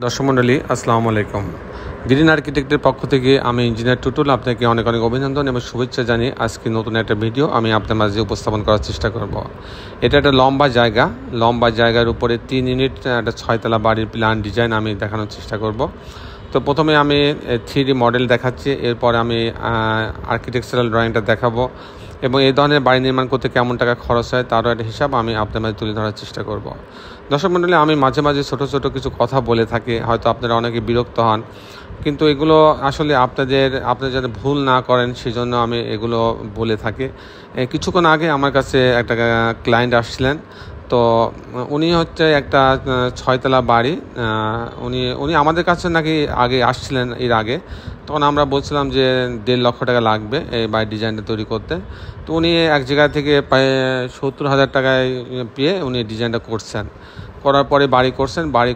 দর্শক মণ্ডলী আসসালামু আলাইকুম। গ্রিন আর্কিটেক্টের পক্ষ থেকে আমি ইঞ্জিনিয়ার টুটুল আপনাকে অনেক অনেক অভিনন্দন এবং শুভেচ্ছা জানিয়ে আজকে নতুন একটা ভিডিও আমি আপনার মাঝে উপস্থাপন করার চেষ্টা করব। এটা একটা লম্বা জায়গার উপরে 3 ইউনিট একটা 6 তলা বাড়ির প্ল্যান ডিজাইন আমি দেখানোর চেষ্টা করব। তো প্রথমে আমি 3D মডেল দেখাচ্ছি, এরপর আমি আর্কিটেকচারাল ড্রয়িংটা দেখাবো এবং এই ধরনের বাড়ি নির্মাণ করতে কেমন টাকা খরচ হয় তারও একটা হিসাব আমি আপনার মাঝে তুলে ধরার চেষ্টা করব। দর্শক মণ্ডলী, আমি মাঝে মাঝে ছোট কিছু কথা বলে থাকি, হয়তো আপনারা অনেকে বিরক্ত হন, কিন্তু এগুলো আসলে আপনারা যাতে ভুল না করেন সেজন্য আমি এগুলো বলে থাকি। কিছুক্ষণ আগে আমার কাছে একটা ক্লায়েন্ট আসছিলেন, তো উনি হচ্ছে একটা 6 তলা বাড়ি, উনি আমাদের কাছে নাকি আগে আসছিলেন এর আগে। তখন আমরা বলছিলাম যে 1.5 লক্ষ টাকা লাগবে এই বাড়ির ডিজাইনটা তৈরি করতে। তো উনি এক জায়গা থেকে প্রায় 70,000 টাকায় পেয়ে উনি ডিজাইনটা করার পরে বাড়ি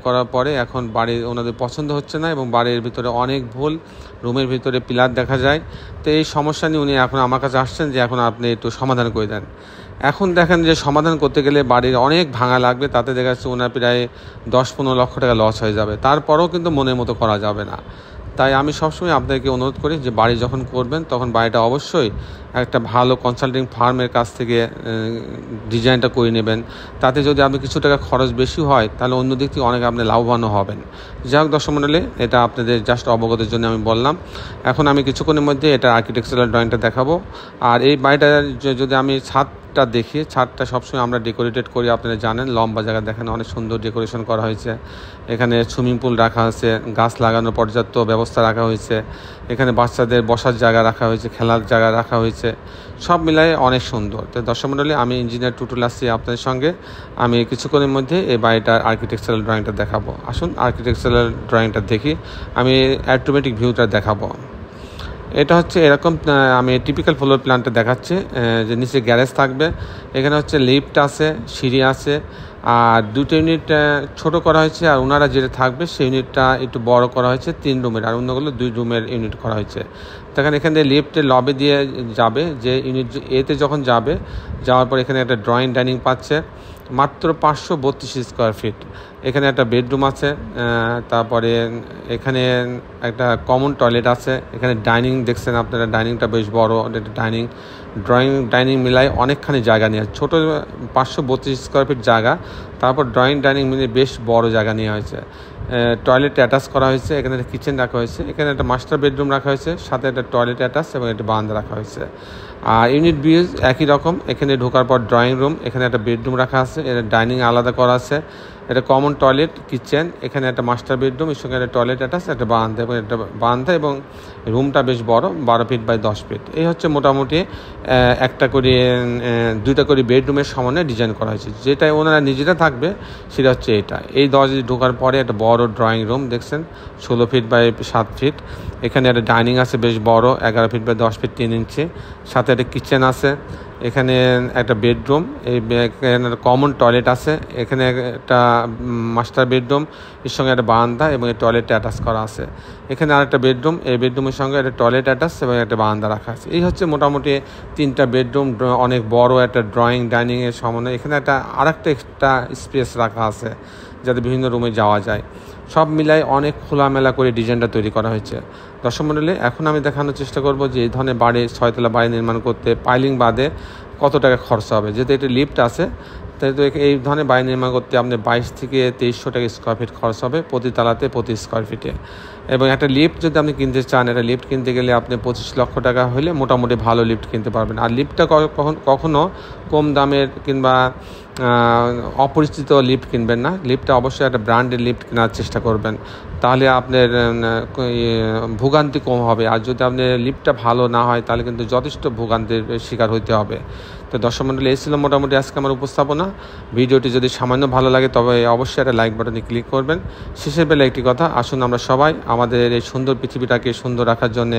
করার পরে এখন বাড়ি ওনাদের পছন্দ হচ্ছে না এবং বাড়ির ভিতরে অনেক ভুল, রুমের ভিতরে পিলার দেখা যায়। তো এই সমস্যা নিয়ে উনি এখন আমার কাছে আসছেন যে এখন আপনি একটু সমাধান করে দেন। এখন দেখেন যে সমাধান করতে গেলে বাড়ির অনেক ভাঙা লাগবে, তাতে দেখা যাচ্ছে ওনার প্রায় 10-15 লক্ষ টাকা লস হয়ে যাবে, তারপরেও কিন্তু মনের মতো করা যাবে না। তাই আমি সবসময় আপনাদেরকে অনুরোধ করি যে বাড়ি যখন করবেন তখন বাড়িটা অবশ্যই একটা ভালো কনসাল্টিং ফার্মের কাছ থেকে ডিজাইনটা করে নেবেন। তাতে যদি আপনি কিছু টাকা খরচ বেশি হয় তাহলে অন্য দিক থেকে অনেক আপনি লাভবানও হবেন। যাই হোক দর্শক মণ্ডলী, এটা আপনাদের জাস্ট অবগতের জন্য আমি বললাম। এখন আমি কিছুক্ষণের মধ্যে এটা আর্কিটেকচারাল ড্রয়িংটা দেখাবো। আর এই বাড়িটা যদি আমি ছাদটা দেখি, ছাদটা সবসময় আমরা ডেকোরেটেড করি, আপনারা জানেন। লম্বা জায়গা দেখেন, অনেক সুন্দর ডেকোরেশন করা হয়েছে। এখানে সুইমিং পুল রাখা হয়েছে, গাছ লাগানোর পর্যাপ্ত ব্যবস্থা রাখা হয়েছে, এখানে বাচ্চাদের বসার জায়গা রাখা হয়েছে, খেলার জায়গা রাখা হয়েছে, সব মিলাই অনেক সুন্দর। তো দর্শক মণ্ডলী, আমি ইঞ্জিনিয়ার টুটুল আসছি আপনাদের সঙ্গে। আমি কিছুক্ষণের মধ্যে এই বাড়িটার আর্কিটেকচারাল ড্রয়িংটা দেখাবো। আসুন আর্কিটেকচারাল ড্রয়িংটা দেখি, আমি অটোমেটিক ভিউটা দেখাবো। এটা হচ্ছে এরকম, আমি টিপিক্যাল ফ্লোর প্ল্যানটা দেখাচ্ছি যে নিচে গ্যারেজ থাকবে, এখানে হচ্ছে লিফট আছে, সিঁড়ি আছে, আর 2টা ইউনিট ছোট করা হয়েছে, আর ওনারা যেটা থাকবে সেই ইউনিটটা একটু বড় করা হয়েছে 3 রুমের, আর অন্যগুলো 2 রুমের ইউনিট করা হয়েছে। তখন এখানে লিফটে লবে দিয়ে যাবে, যে ইউনিট এতে যখন যাওয়ার পর এখানে একটা ড্রয়িং ডাইনিং পাচ্ছে মাত্র 532 স্কোয়ার ফিট। এখানে একটা বেডরুম আছে, তারপরে এখানে একটা কমন টয়লেট আছে, এখানে ডাইনিং দেখছেন আপনারা, ডাইনিংটা বেশ বড়, একটা ডাইনিং মিলাই অনেকখানি জায়গা নিয়ে ছোট 532 স্কোয়ার ফিট জায়গা, তারপর ডাইনিং মিলিয়ে বেশ বড় জায়গা নেওয়া হয়েছে। টয়লেট অ্যাটাচ করা হয়েছে, এখানে একটা কিচেন রাখা হয়েছে, এখানে একটা মাস্টার বেডরুম রাখা হয়েছে, সাথে একটা টয়লেট অ্যাটাচ এবং একটা বারান্দা রাখা হয়েছে। আর ইউনিট ভিউজ একই রকম, এখানে ঢোকার পর ড্রয়িং রুম, এখানে একটা বেডরুম রাখা আছে, এটা ডাইনিং আলাদা করা আছে, এটা কমন টয়লেট কিচেন, এখানে একটা মাস্টার বেডরুম, এর সঙ্গে একটা টয়লেট অ্যাটাচ, একটা বারান্দা এবং রুমটা বেশ বড়, 12 ফিট বাই 10 ফিট। এই হচ্ছে মোটামুটি দুইটা করে বেডরুমের সমানে ডিজাইন করা হয়েছে। যেটা ওনারা নিজেরা থাকবে সেটা হচ্ছে এটা। এই দরজা ঢোকার পরে একটা বড় ড্রয়িং রুম দেখছেন, 16 ফিট বাই 7 ফিট। এখানে একটা ডাইনিং আছে বেশ বড়, 11 ফিট বাই 10 ফিট 3 ইঞ্চি, সাথে একটা কিচেন আছে, এখানে একটা বেডরুম, এখানে কমন টয়লেট আছে, এখানে একটা মাস্টার বেডরুম, এর সঙ্গে একটা বারান্দা এবং এই টয়লেটটা অ্যাটাচ করা আছে। এখানে আরেকটা বেডরুম, এই বেডরুমের সঙ্গে একটা টয়লেট অ্যাটাচ এবং একটা বারান্দা রাখা আছে। এই হচ্ছে মোটামুটি 3টা বেডরুম, অনেক বড় একটা ড্রয়িং ডাইনিংয়ের সমন্বয়ে। এখানে আরেকটা এক্সট্রা স্পেস রাখা আছে যাতে বিভিন্ন রুমে যাওয়া যায়। সব মিলাই অনেক খোলামেলা করে ডিজাইনটা তৈরি করা হয়েছে। দর্শক মণ্ডলী, এখন আমি দেখানোর চেষ্টা করব যে এই ধরনের 6 তলা বাড়ি নির্মাণ করতে পাইলিং বাদে কত টাকা খরচ হবে। যেহেতু এটা লিফট আছে, তাই তো এই ধরনের বাড়ি নির্মাণ করতে আপনার 22 থেকে 2300 টাকা স্কোয়ার ফিট খরচ হবে প্রতি তালাতে, প্রতি স্কোয়ার ফিটে। এবং একটা লিফট যদি আপনি কিনতে চান, একটা লিফট কিনতে গেলে আপনি 25 লক্ষ টাকা হলে মোটামুটি ভালো লিফট কিনতে পারবেন। আর লিফটটা কখনো কম দামের কিংবা অপরিচিত লিফট কিনবেন না, লিফটটা অবশ্যই একটা ব্র্যান্ডের লিফট কেনার চেষ্টা করবেন, তাহলে আপনার ভোগান্তি কম হবে। আর যদি আপনার লিফটটা ভালো না হয় তাহলে কিন্তু যথেষ্ট ভোগান্তির শিকার হতে হবে। তো দর্শক মণ্ডলী, এই ছিল মোটামুটি আজকে আমার উপস্থাপনা। ভিডিওটি যদি সামান্য ভালো লাগে তবে অবশ্যই একটা লাইক বাটনে ক্লিক করবেন। শেষের বেলা একটি কথা, আসুন আমরা সবাই আমাদের এই সুন্দর পৃথিবীটাকে সুন্দর রাখার জন্য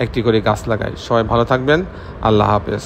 একটি করে গাছ লাগাই। সবাই ভালো থাকবেন, আল্লাহ হাফেজ।